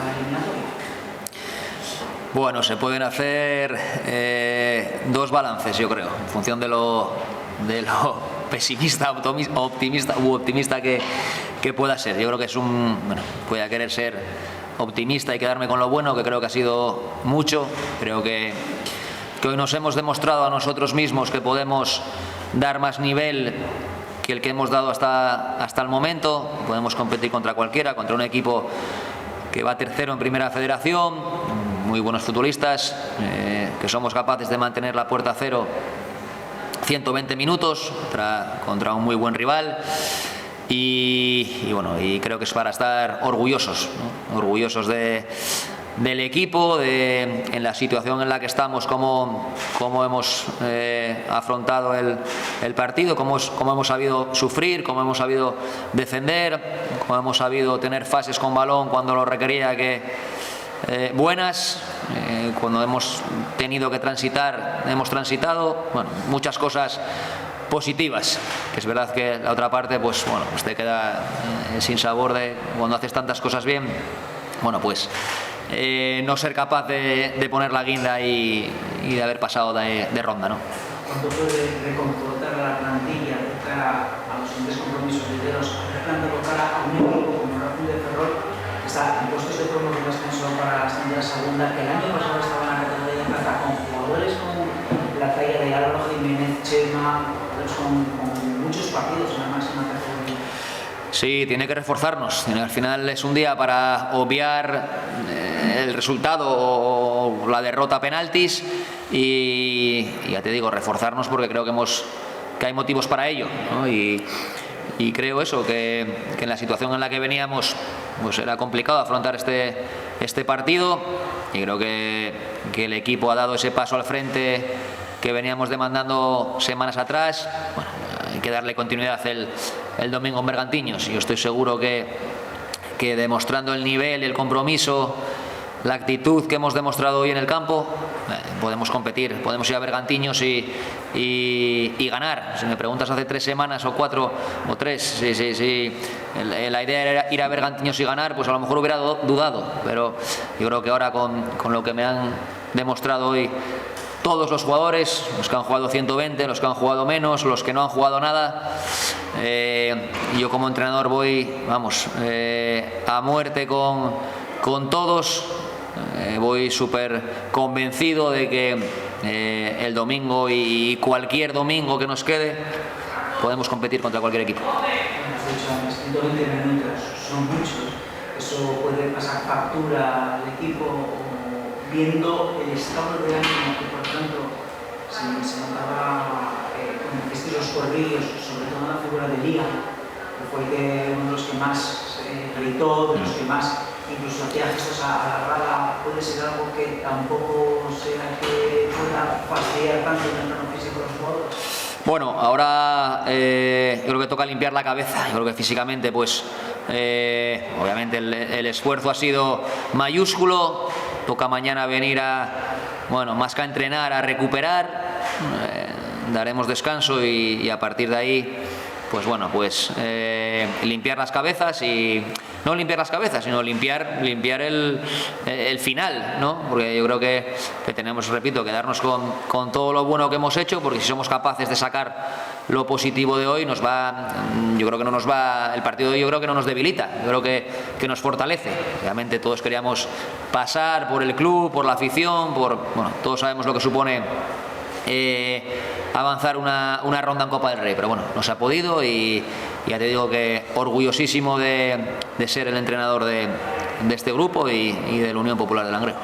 la eliminatoria? Bueno, se pueden hacer dos balances, yo creo, en función de lo pesimista, optimista que pueda ser. Yo creo que es voy a querer ser optimista y quedarme con lo bueno, que creo que ha sido mucho. Creo que hoy nos hemos demostrado a nosotros mismos que podemos dar más nivel que el que hemos dado hasta el momento. Podemos competir contra cualquiera, contra un equipo que va tercero en Primera Federación, muy buenos futbolistas, que somos capaces de mantener la puerta a cero 120 minutos contra un muy buen rival. Y creo que es para estar orgullosos, ¿no? Orgullosos del equipo, en la situación en la que estamos, cómo hemos afrontado el partido, cómo hemos sabido sufrir, cómo hemos sabido defender, cómo hemos sabido tener fases con balón cuando lo requería, buenas, cuando hemos tenido que transitar, hemos transitado, muchas cosas positivas, que es verdad que la otra parte pues te queda sin sabor de cuando haces tantas cosas bien, no ser capaz de poner la guinda y de haber pasado de ronda, ¿no? ¿Cuánto puede reconfortar a la plantilla de cara a los siguientes compromisos lideros, planteando cara a un equipo como Racing de Ferrol, que está en puestos de promoción de ascenso para la ascenso de la segunda, que el año pasado estaba en la categoría de plata, con jugadores como la talla de Álvaro Jiménez, Chema, con muchos partidos en la máxima categoría? Sí, tiene que reforzarnos. Al final es un día para obviar el resultado o la derrota a penaltis y ya te digo, reforzarnos, porque creo que hay motivos para ello, ¿no? Y creo eso, que en la situación en la que veníamos pues era complicado afrontar este partido, y creo que el equipo ha dado ese paso al frente que veníamos demandando semanas atrás. Hay que darle continuidad el domingo en Bergantiños. Yo estoy seguro que demostrando el nivel, el compromiso, la actitud que hemos demostrado hoy en el campo, podemos competir, podemos ir a Bergantiños y ganar. Si me preguntas hace 3 semanas o 4 o 3, si la idea era ir a Bergantiños y ganar, pues a lo mejor hubiera dudado, pero yo creo que ahora con lo que me han demostrado hoy todos los jugadores, los que han jugado 120, los que han jugado menos, los que no han jugado nada, yo como entrenador voy a muerte con todos. Voy súper convencido de que el domingo y cualquier domingo que nos quede podemos competir contra cualquier equipo. Has dicho antes, 120 minutos son muchos. ¿Eso puede pasar factura al equipo, viendo el estado de ánimo que, por ejemplo, se notaba con los corrillos, sobre todo en la figura de Liga, que fue uno de los que más gritó, de los que más incluso hacía gestos a la grada? ¿Puede ser algo que tampoco sea que pueda fastidiar tanto en el plano físico de los jugadores? Bueno, ahora yo creo que toca limpiar la cabeza. Yo creo que físicamente, pues obviamente el esfuerzo ha sido mayúsculo. Toca mañana venir más que a entrenar, a recuperar. Daremos descanso y a partir de ahí, pues limpiar las cabezas, y no limpiar las cabezas, sino limpiar el final, ¿no? Porque yo creo que tenemos, repito, que darnos con todo lo bueno que hemos hecho, porque si somos capaces de sacar lo positivo de hoy, yo creo que no nos va, el partido de hoy yo creo que no nos debilita, yo creo que nos fortalece. Obviamente todos queríamos pasar por el club, por la afición, todos sabemos lo que supone avanzar una ronda en Copa del Rey, pero no se ha podido, y ya te digo que orgullosísimo de ser el entrenador de este grupo y de la Unión Popular de Langreo.